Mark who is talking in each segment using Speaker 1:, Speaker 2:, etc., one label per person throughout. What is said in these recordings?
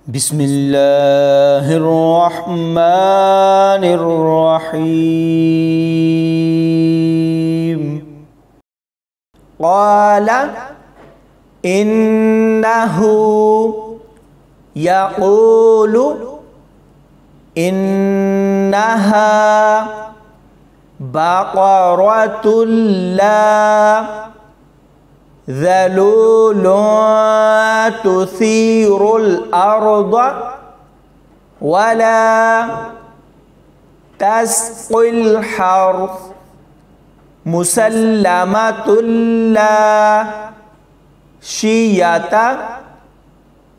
Speaker 1: بسم الله الرحمن الرحيم. قال إنه يقول إنها بقرة لا ذلول تثير الأرض ولا تسقي الحرث مسلمة لا شية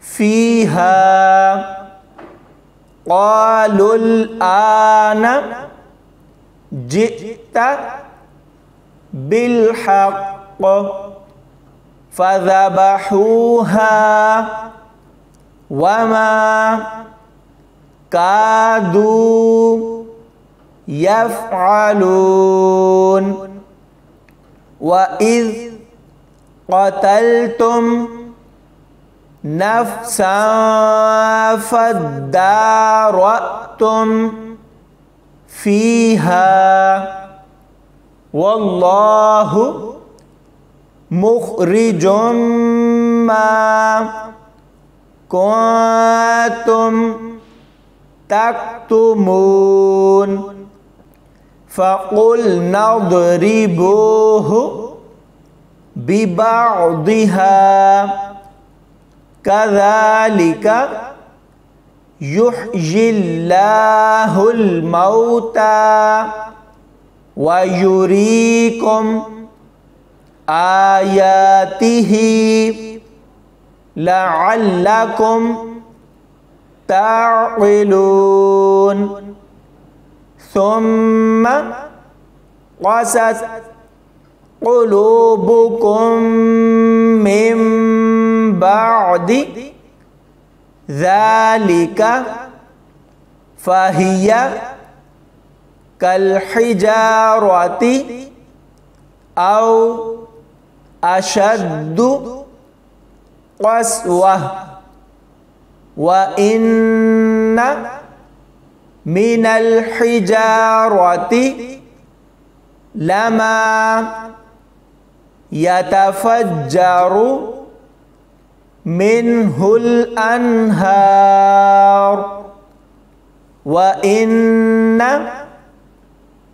Speaker 1: فيها. قالوا الآن جئت بالحق فذبحوها وما كادوا يفعلون. وإذ قتلتم نفسا فادارأتم فيها والله مخرج ما كنتم تكتمون. فقلنا اضربوه ببعضها كذلك يحيي الله الموتى ويريكم آياته لعلكم تعقلون. ثم قست قلوبكم من بعد ذلك فهي كالحجارة أو أشد قسوة. وإن من الحجارة لما يتفجر منه الأنهار وإن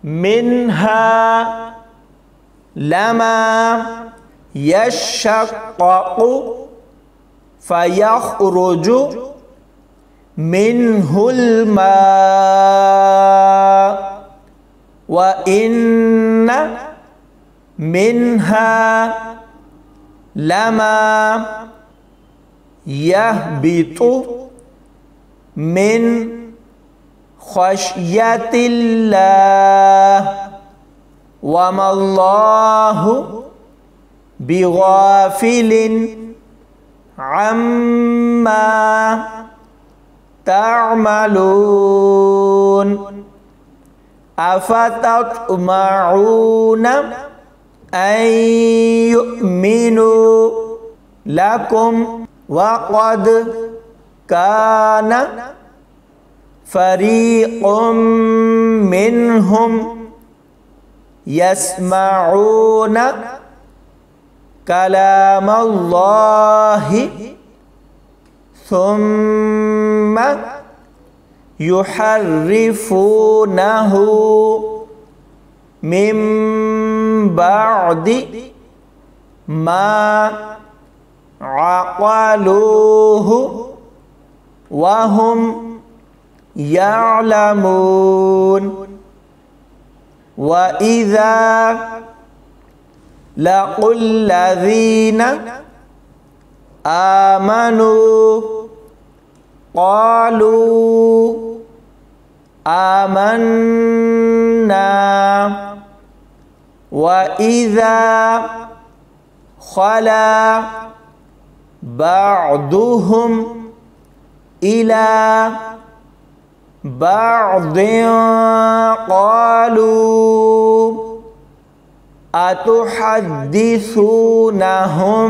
Speaker 1: منها لما يشقق فيخرج منه الماء وإن منها لما يهبط من خشية الله وما الله بغافل عما تعملون. أفتطمعون أن يؤمنوا لكم وقد كان فريق منهم يسمعون كلام الله ثم يحرفونه من بعد ما عقلوه وهم يعلمون. وإذا لقوا الذين آمنوا قالوا آمنا وإذا خلا بعضهم إلى بعض قالوا أتحدثونهم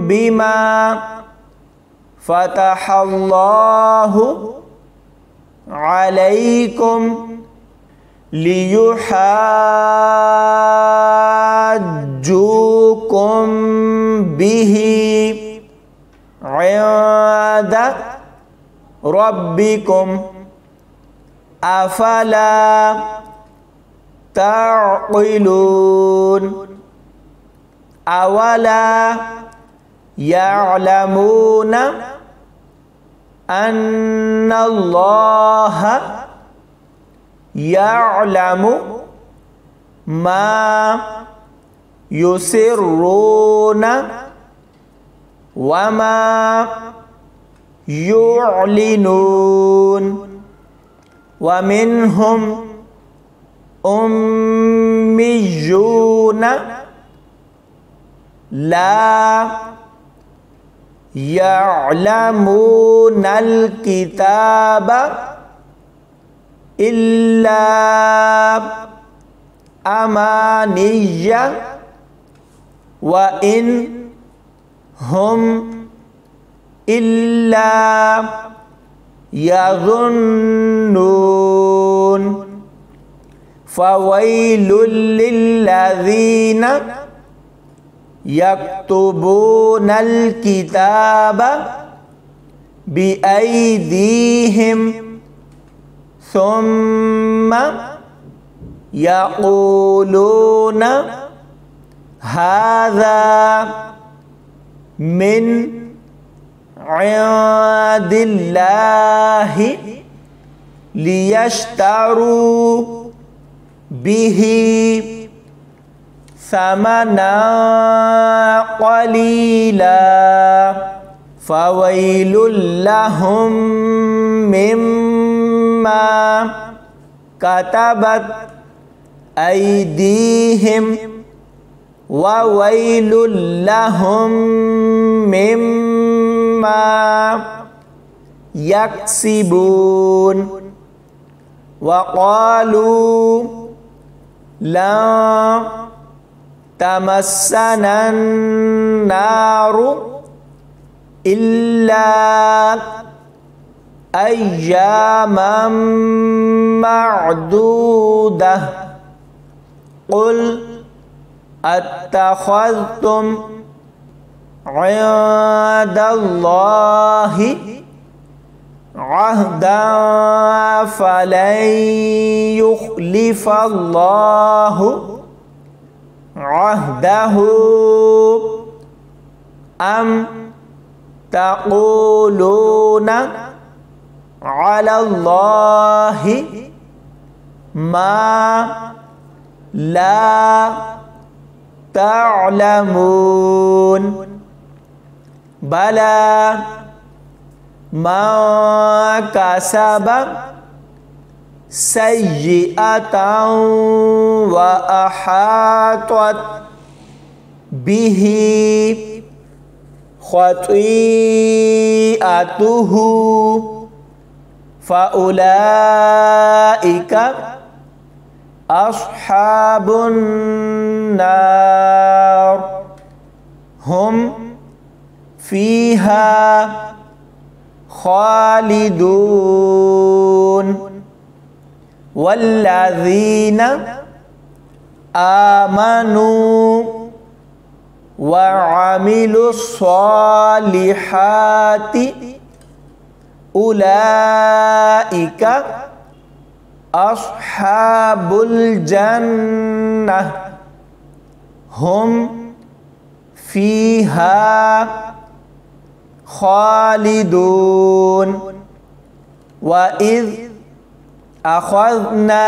Speaker 1: بما fatahallahu alaikum liyuhajjukum bihi 'inda rabbikum afala ta'qilun awala ya'lamuna anna Allaha ya'lamu ma yusirruna wa ma yu'linun wa minhum ummiyuna la ya'lamunal kitaba illa amaniyya wa in hum illa yadhunnun fawailul lilladzina yaktubunal kitaba biaydihim thumma yaquluna hadza min 'indillahi liyashtaru bihi samana qalila fawailul lahum mimma katabat aydihim wa wailul lahum mimma yaksibun wa qalu la tamassanan naru illa ayyaman ma'dudah qul attakhadhtum 'indallahi 'ahdan falan yukhlifallahu 'ahdahu am taquluna 'ala Allahi ma la ta'lamun bala ma kasaba sayyi'atan wa ahatat bihi khati'atuhu faulaika ashabun nar hum fiha khalidun walladzina amanu wa 'amilus solihati ulaika ashabul jannah hum fiha khalidun wa idh akhadna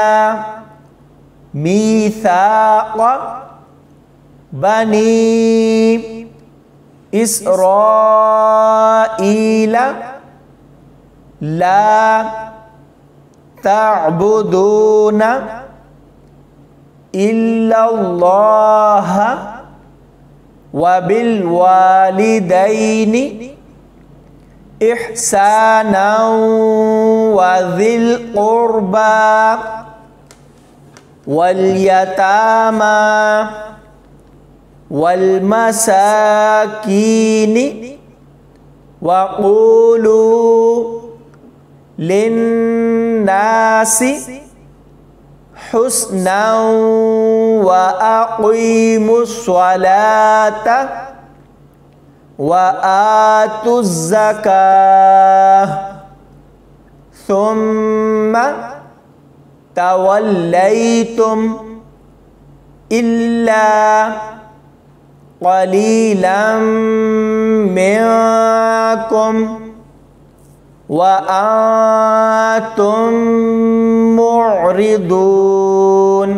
Speaker 1: mithaqa bani Israila la ta'buduna illallaha wa bil walidaini ihsanan wa dhil qurba wal yatama wal masakini wa qulu linnasi husnan wa aqimus sholata wa atuz zakah thumma tawallaitum illa qalilan minkum wa antum mu'ridun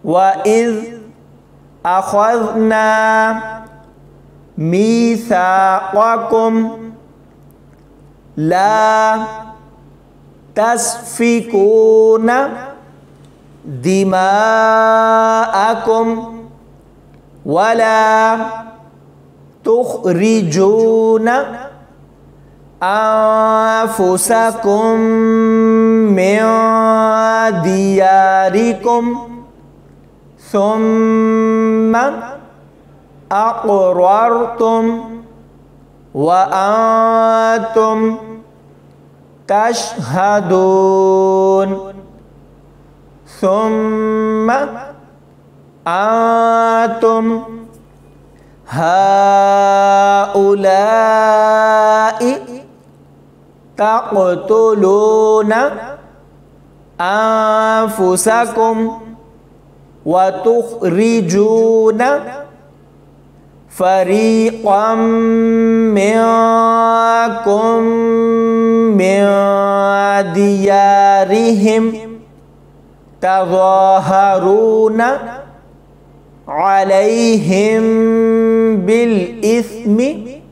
Speaker 1: wa idh akhadna mitsaqakum la tasfikuna dima'akum wala tukhrijuna anfusakum min diyarikum thumma aqrartum wa antum tashhadun thumma antum haula'i taqtuluna anfusakum wa tukhrijuna fariqam minkum min diyarihim tadhaharuna alaihim bil ithmi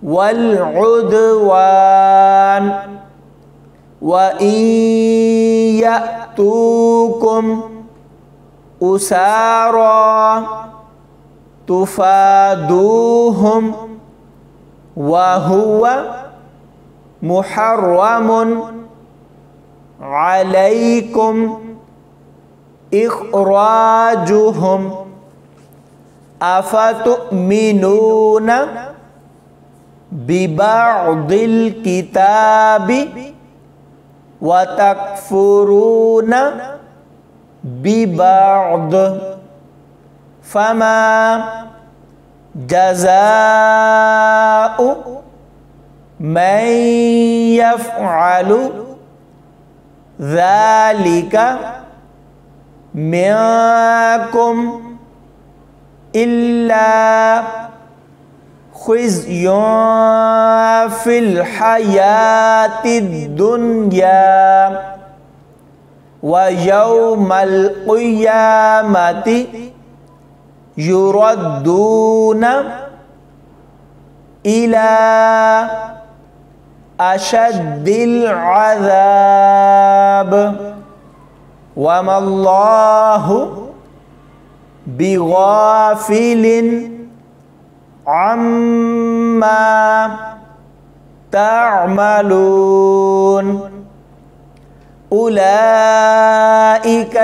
Speaker 1: wal udwan wa in ya'tukum usara tufaduhum wa huwa muharramun alaikum ikhrajuhum afatu'minuna biba'dil kitabi wa takfuruna biba'd fama jazaa'u man yaf'alu dzalika minkum illa khizyun fil hayatid dunya wa yawmal qiyamati yuradduna ila ashaddil azab wa mallahu bighafilin amma ta'malun ulaika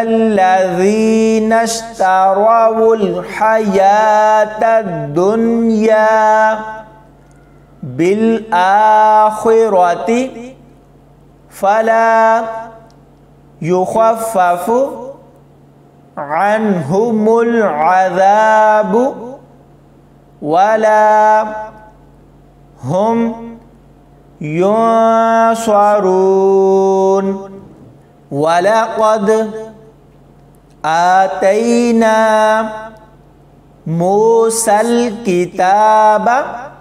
Speaker 1: alladzina ishtarawul hayatad dunya bil akhirati fala yukhaffafu anhumul azabu wala hum yunsarun walaqad atayna Musal kitaba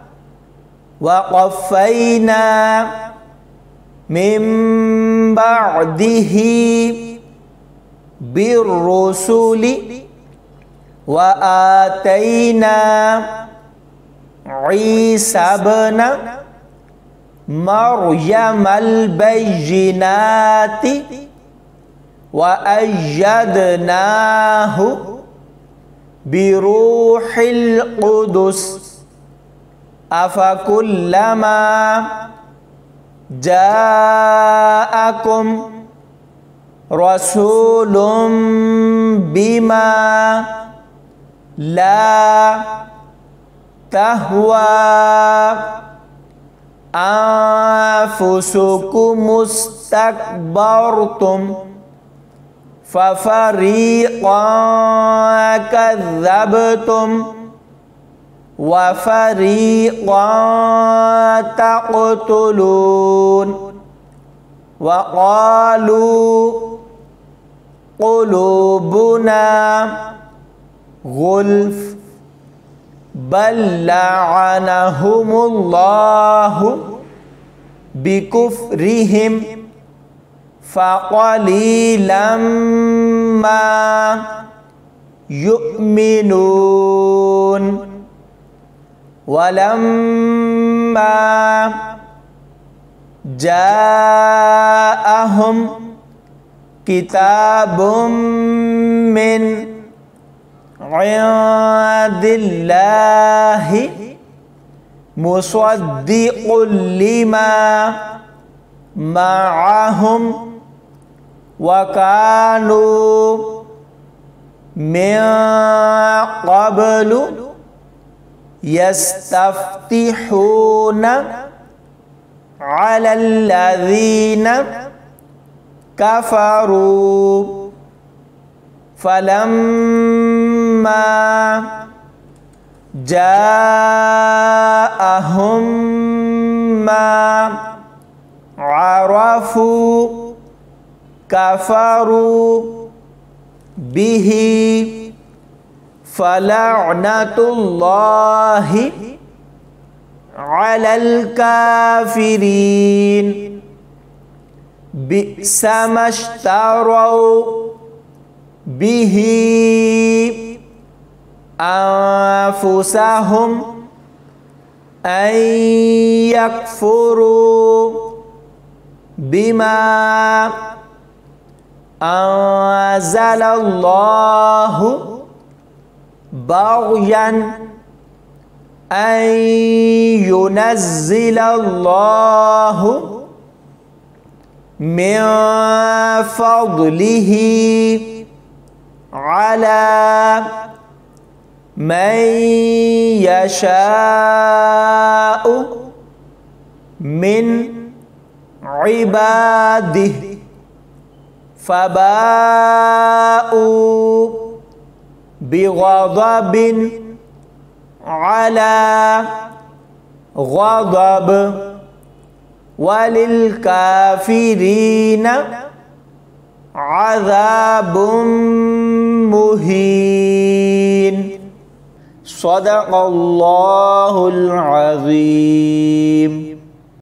Speaker 1: wa qaffayna min ba'dihi birrusuli wa atayna Isa ibn Maryam al-bayyinati wa ayyadnahu biruhil qudus afakullama ja'akum rasulun bima la tahwa anfusukum mustakbartum fafariqan kadzabtum wa fariqan taqtulun wa qalu qulubuna ghulf bal la'anahumullahu bikufrihim faqalilam ma yu'minun walamma ja'ahum kitabum min indillahi musaddiqul lima ma'ahum wa kanu min qablu yastaftihuna 'alal ladzina kafaru falamma ja'ahum ma 'arafu kafaru bihi fala'natullahi 'alal kafirin bi'sa mashtaraw bihi anfusahum an yakfuru bima anzalallahu baghyan an yunazzilallahu min fadlihi ala man yasha'u min ibadihi faba'u bighadabin ala ghadab walil kafirina azabun muhin. Shadaqallahul azim.